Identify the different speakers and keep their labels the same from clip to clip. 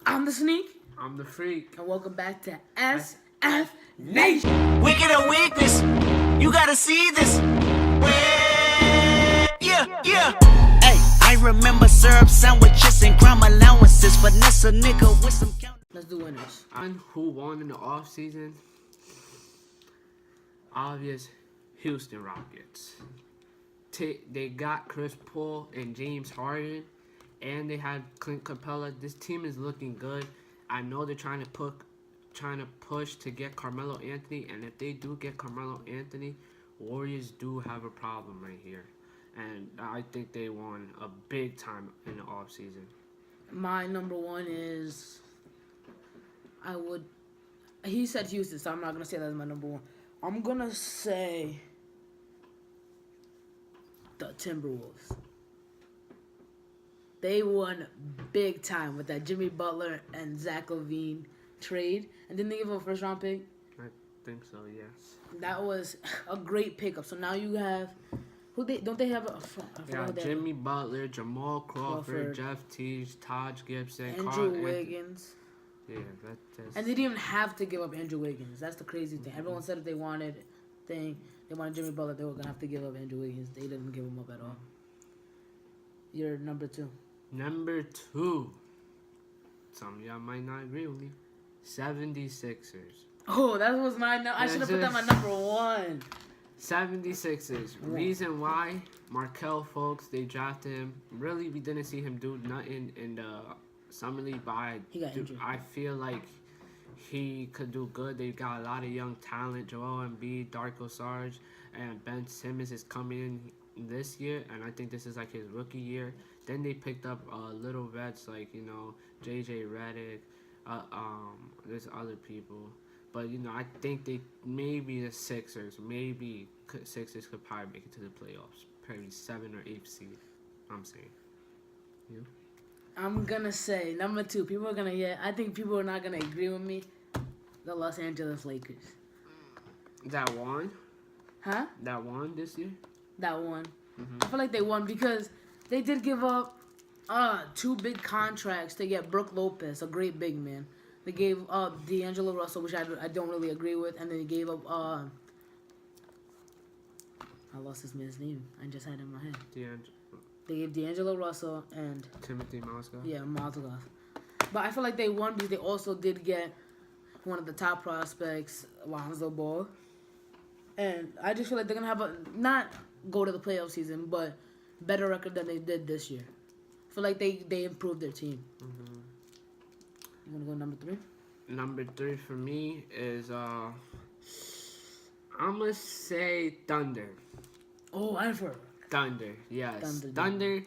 Speaker 1: I'm the Sneak.
Speaker 2: I'm the Freak.
Speaker 1: And welcome back to SF Nation.
Speaker 3: Wicked or weakness, you gotta see this. Yeah. Hey, I remember syrup sandwiches and crime allowances. Vanessa nigga with some count.
Speaker 1: Let's do winners.
Speaker 2: And who won in the offseason? Obvious Houston Rockets. They got Chris Paul and James Harden, and they had Clint Capella. This team is looking good. I know they're trying to push to get Carmelo Anthony, and if they do get Carmelo Anthony, Warriors do have a problem right here. And I think they won a big time in the offseason.
Speaker 1: My number one is he said Houston, so I'm not gonna say that's my number one. I'm gonna say the Timberwolves. They won big time with that Jimmy Butler and Zach LaVine trade. And didn't they give up a first round pick?
Speaker 2: I think so, yes.
Speaker 1: That was a great pickup. So now you have don't they have
Speaker 2: Jimmy Butler, Jamal Crawford, Jeff Teague, Taj Gibson,
Speaker 1: Andrew Wiggins.
Speaker 2: Yeah,
Speaker 1: and they didn't even have to give up Andrew Wiggins. That's the crazy thing. Everyone said if they wanted Jimmy Butler, they were gonna have to give up Andrew Wiggins. They didn't give him up at all. You're number two.
Speaker 2: Number two. Some of y'all might not agree with me. 76ers.
Speaker 1: Oh, that was I should have put that my number one.
Speaker 2: 76ers. Reason why? Markelle Fultz, they drafted him. Really, we didn't see him do nothing in the Summer League, but I feel like he could do good. They got a lot of young talent. Joel Embiid, Darko Sarge, and Ben Simmons is coming in this year, and I think this is like his rookie year. Then they picked up little vets like, J.J. Redick. There's other people. But, I think the Sixers could probably make it to the playoffs. Probably 7th or 8th seed, I'm saying. You?
Speaker 1: I'm going to say, number two, I think people are not going to agree with me, the Los Angeles Lakers.
Speaker 2: That won?
Speaker 1: Huh?
Speaker 2: That won this year?
Speaker 1: That won.
Speaker 2: Mm-hmm.
Speaker 1: I feel like they won because they did give up 2 big contracts to get Brook Lopez, a great big man. They gave up D'Angelo Russell, which I don't really agree with, and then they gave up I lost this man's name. I just had it in my head. They gave D'Angelo Russell and
Speaker 2: Timothy Mozgov.
Speaker 1: Yeah, Mozgov. But I feel like they won because they also did get one of the top prospects, Lonzo Ball. And I just feel like they're gonna have not go to the playoff season, but better record than they did this year. I feel like they improved their team.
Speaker 2: Mm-hmm.
Speaker 1: You want to go number 3?
Speaker 2: Number 3 for me is, I'm going to say Thunder.
Speaker 1: Oh, I've
Speaker 2: Thunder, yes. Thunder,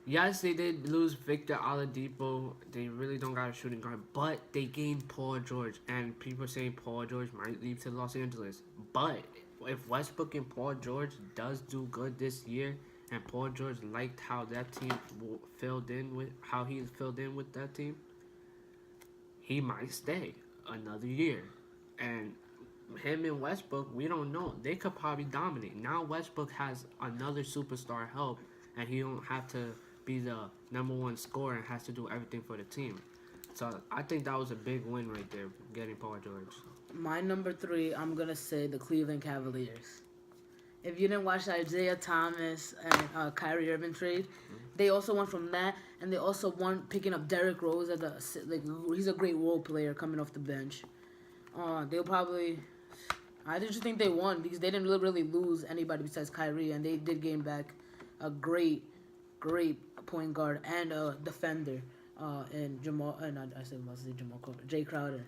Speaker 2: yes, they did lose Victor Oladipo. They really don't got a shooting guard, but they gained Paul George. And people are saying Paul George might leave to Los Angeles. But if Westbrook and Paul George does do good this year, and Paul George liked how that team filled in with that team, he might stay another year. And him and Westbrook, we don't know. They could probably dominate. Now Westbrook has another superstar help, and he don't have to be the number one scorer and has to do everything for the team. So I think that was a big win right there, getting Paul George.
Speaker 1: My number 3, I'm going to say the Cleveland Cavaliers. If you didn't watch the Isaiah Thomas and Kyrie Irving trade, they also won from that, and they also won picking up Derrick Rose he's a great role player coming off the bench. I just think they won because they didn't really lose anybody besides Kyrie, and they did gain back a great point guard and a defender and Jay Crowder.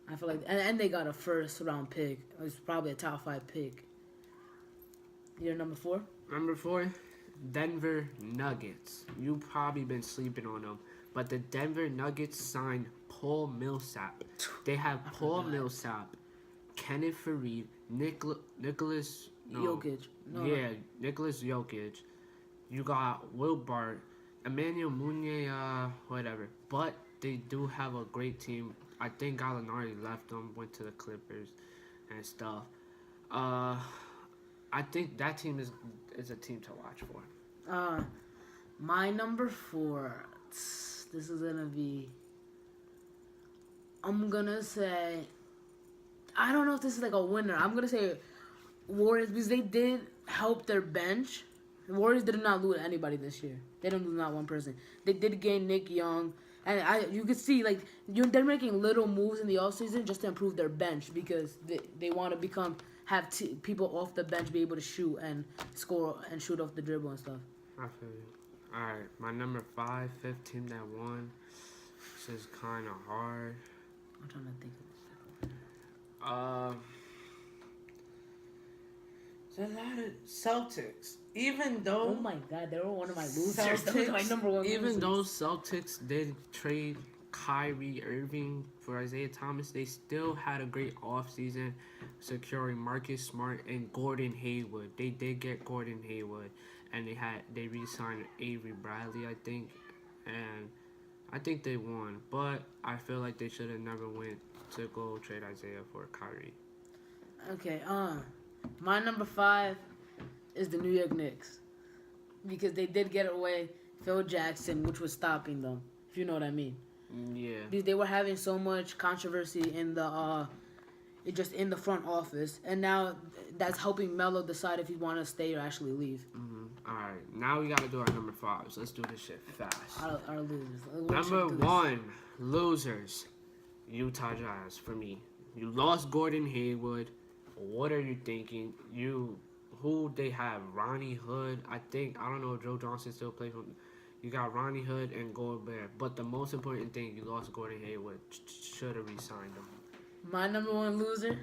Speaker 1: I feel like, and they got a first round pick. It's probably a top 5 pick. You're number 4?
Speaker 2: Number 4, Denver Nuggets. You've probably been sleeping on them, but the Denver Nuggets signed Paul Millsap. They have Paul Millsap, Kenneth Faried, Nicholas
Speaker 1: Jokic.
Speaker 2: Nicholas Jokic. You got Will Bart, Emmanuel Mudiay, whatever. But they do have a great team. I think Gallinari left them, went to the Clippers and stuff. I think that team is a team to watch for.
Speaker 1: My number 4. This is gonna be I'm gonna say, I don't know if this is like a winner. I'm gonna say Warriors because they did help their bench. The Warriors did not lose anybody this year. They didn't lose not one person. They did gain Nick Young, and you could see like they're making little moves in the offseason just to improve their bench because they want to have people off the bench be able to shoot and score and shoot off the dribble and stuff.
Speaker 2: I feel you. All right, my number 5, fifth team that won. This is kind of hard.
Speaker 1: I'm trying to think of
Speaker 2: a lot of Celtics. Even though,
Speaker 1: oh my God, they were one of my losers. Those are my number one
Speaker 2: even
Speaker 1: losers.
Speaker 2: though Celtics did trade Kyrie Irving for Isaiah Thomas, they still had a great offseason securing Marcus Smart and Gordon Hayward. They did get Gordon Hayward, and they re-signed Avery Bradley, I think, and I think they won. But I feel like they should have never went to go trade Isaiah for Kyrie.
Speaker 1: Okay, my number 5 is the New York Knicks because they did get away Phil Jackson, which was stopping them, if you know what I mean.
Speaker 2: Yeah.
Speaker 1: Because they were having so much controversy in the in the front office, and now that's helping Melo decide if he want to stay or actually leave.
Speaker 2: All right, now we gotta do our number 5s. Let's do this shit fast.
Speaker 1: Our losers.
Speaker 2: Number 1, losers, Utah Jazz. For me, you lost Gordon Hayward. What are you thinking? Who they have? Ronnie Hood. I don't know if Joe Johnson still plays. You got Ronnie Hood and Gobert. But the most important thing, you lost Gordon Hayward. Should have re-signed him.
Speaker 1: My number 1 loser,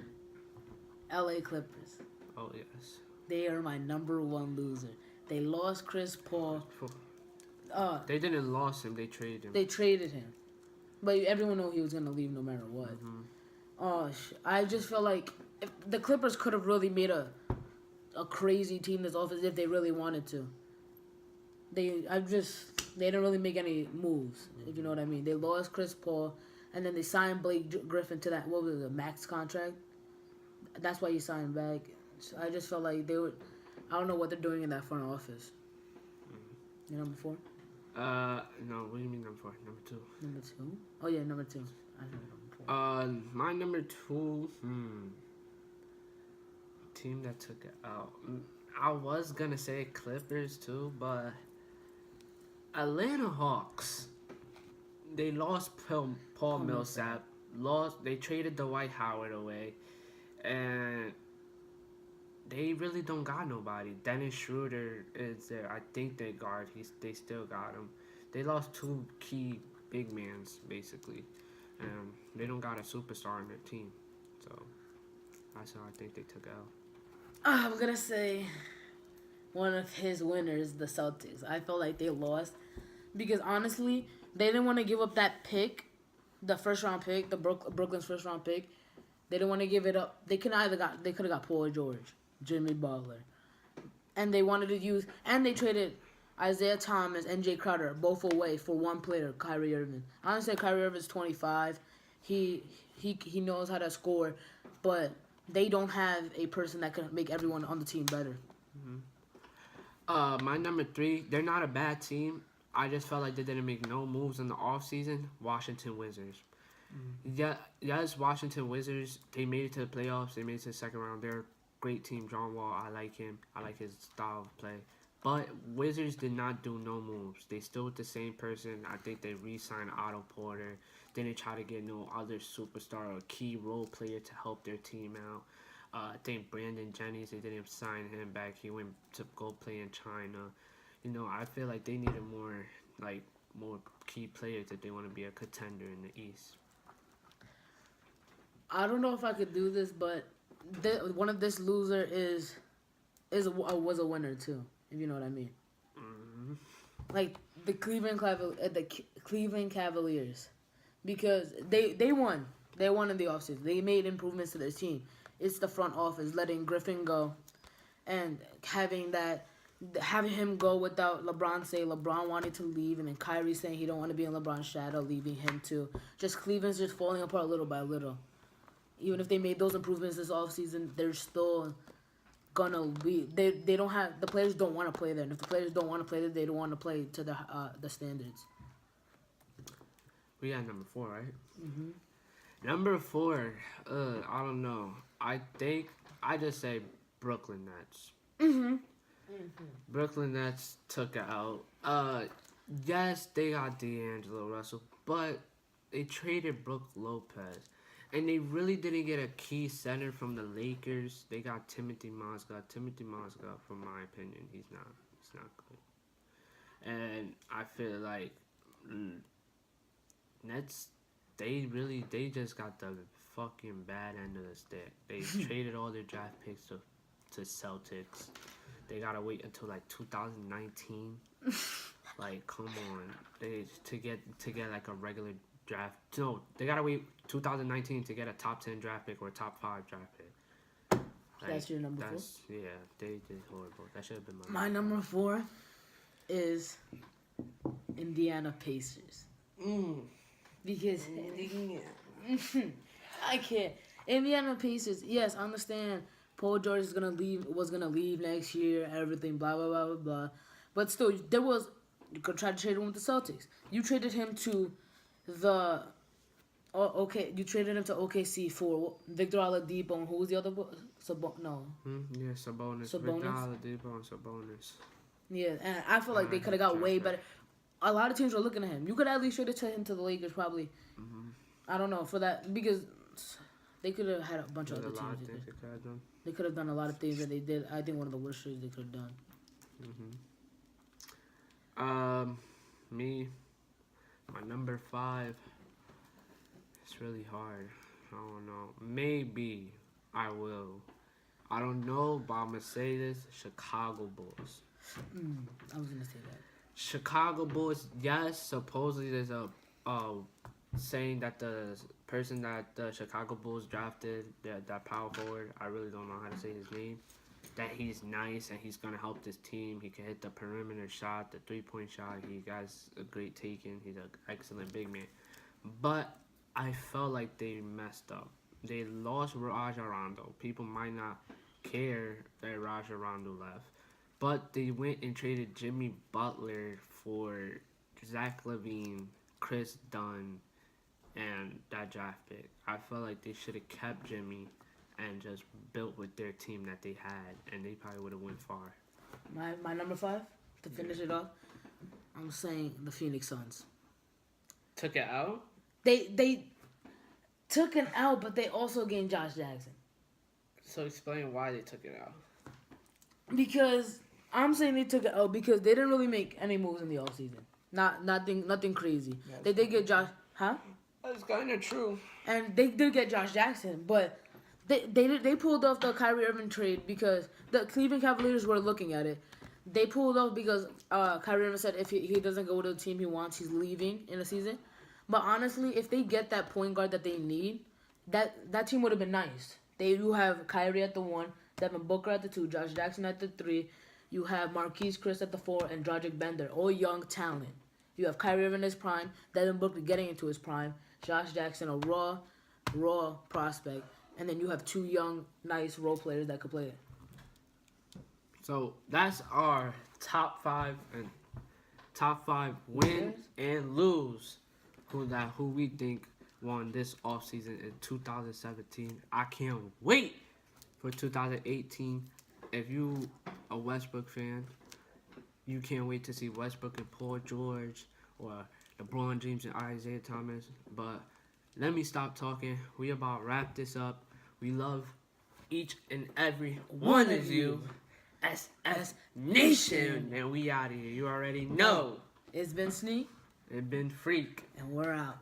Speaker 1: LA Clippers.
Speaker 2: Oh, yes.
Speaker 1: They are my number 1 loser. They lost Chris Paul.
Speaker 2: They didn't lose him. They traded him.
Speaker 1: They traded him. But everyone knew he was going to leave no matter what. I just felt like if the Clippers could have really made a crazy team this offense if they really wanted to. They didn't really make any moves, if you know what I mean. They lost Chris Paul, and then they signed Blake Griffin to that, what was it, a max contract? That's why he signed back. So I just felt like I don't know what they're doing in that front office. Your number 4?
Speaker 2: No, what do you mean number 4? Number 2.
Speaker 1: Number 2? Oh, yeah, number 2. I know number 4.
Speaker 2: My number 2, team that took it out. I was gonna say Clippers too, but Atlanta Hawks. They lost Paul Millsap. They traded Dwight Howard away, and they really don't got nobody. Dennis Schroeder is there. I think they still got him. They lost 2 key big mans basically, and they don't got a superstar on their team. So that's how I think they took out.
Speaker 1: I'm going to say one of his winners, the Celtics. I felt like they lost because, honestly, they didn't want to give up that pick, the first-round pick, the Brooklyn's first-round pick. They didn't want to give it up. They could have got Paul George, Jimmy Butler. And they wanted to use – and they traded Isaiah Thomas and Jay Crowder both away for one player, Kyrie Irving. I understand Kyrie Irving's 25. He knows how to score, but – they don't have a person that can make everyone on the team better.
Speaker 2: My number 3, they're not a bad team. I just felt like they didn't make no moves in the offseason. Washington Wizards. Yes, Washington Wizards, they made it to the playoffs. They made it to the second round. They're a great team. John Wall, I like him. I like his style of play. But Wizards did not do no moves. They still with the same person. I think they re-signed Otto Porter. They didn't try to get no other superstar or key role player to help their team out. I think Brandon Jennings, they didn't sign him back. He went to go play in China. I feel like they needed more key players if they want to be a contender in the East.
Speaker 1: I don't know if I could do this, but one of this loser was a winner too, if you know what I mean. Like the Cleveland Cavaliers, because they won. They won in the offseason. They made improvements to their team. It's the front office letting Griffin go, and having him go without LeBron say LeBron wanted to leave, and then Kyrie saying he don't want to be in LeBron's shadow, leaving him too. Cleveland's just falling apart little by little. Even if they made those improvements this offseason, they're still gonna be. They don't have the players don't want to play there, and if the players don't want to play there, they don't want to play to the standards.
Speaker 2: We got number 4, right? Number 4, I don't know. I think I just say Brooklyn Nets. Brooklyn Nets took it out. Yes, they got D'Angelo Russell, but they traded Brook Lopez. And they really didn't get a key center from the Lakers. They got Timothy Mozgov. Timothy Mozgov, from my opinion, he's not good. And I feel like Nets, they just got the fucking bad end of the stick. They traded all their draft picks to Celtics. They gotta wait until like 2019. Like, come on, to get like a regular draft. No, they gotta wait 2019 to get a top 10 draft pick or a top 5 draft pick. Like,
Speaker 1: that's your number 4?
Speaker 2: Yeah, they did horrible. That should have been
Speaker 1: my number 4 is Indiana Pacers. Because I can't. Indiana Pacers. Yes, I understand. Paul George was gonna leave next year. Everything, blah blah blah blah blah. But still, you could try to trade him with the Celtics. You traded him to the. You traded him to OKC for Victor Oladipo, and who was the other?
Speaker 2: Yeah, Sabonis. Victor Oladipo and Sabonis.
Speaker 1: Yeah, and I feel like they could have got way better. A lot of teams were looking at him. You could at least trade him to the Lakers, probably. I don't know, for that, because they could have had a bunch of other teams. They could have done a lot of things that they did. I think one of the worst trades they could have done.
Speaker 2: Me, my number 5. It's really hard. I don't know. Maybe I will. I don't know, but I'm gonna say this: Chicago Bulls.
Speaker 1: I was gonna say that.
Speaker 2: Chicago Bulls. Yes, supposedly there's a saying that the person that the Chicago Bulls drafted, that power forward, I really don't know how to say his name, that he's nice and he's going to help this team. He can hit the perimeter shot, the 3-point shot. He has a great taking. He's an excellent big man. But I felt like they messed up. They lost Rajon Rondo. People might not care that Rajon Rondo left. But they went and traded Jimmy Butler for Zach LaVine, Chris Dunn, and that draft pick. I felt like they should have kept Jimmy and just built with their team that they had, and they probably would have went far.
Speaker 1: My number 5, to finish it off, I'm saying the Phoenix Suns.
Speaker 2: Took it out?
Speaker 1: They took an out, but they also gained Josh Jackson.
Speaker 2: So explain why they took it out.
Speaker 1: Because I'm saying they took it out because they didn't really make any moves in the offseason. Nothing crazy. They did get Josh,
Speaker 2: That's kind of true.
Speaker 1: And they did get Josh Jackson, but they pulled off the Kyrie Irving trade because the Cleveland Cavaliers were looking at it. They pulled off because Kyrie Irving said if he doesn't go to the team he wants, he's leaving in the season. But honestly, if they get that point guard that they need, that team would have been nice. You have Kyrie at the 1, Devin Booker at the 2, Josh Jackson at the 3. You have Marquise Chris at the 4 and Dragic Bender, all young talent. You have Kyrie Irving in his prime, Devin Booker getting into his prime, Josh Jackson, a raw prospect, and then you have 2 young, nice role players that could play it.
Speaker 2: So that's our top 5 win and lose. Who we think won this offseason in 2017. I can't wait for 2018. If you a Westbrook fan, you can't wait to see Westbrook and Paul George or LeBron James and Isaiah Thomas. But let me stop talking. We about to wrap this up. We love each and every one of you. SS Nation. And we out of here. You already know.
Speaker 1: It's been Sneak.
Speaker 2: It's been Freak.
Speaker 1: And we're out.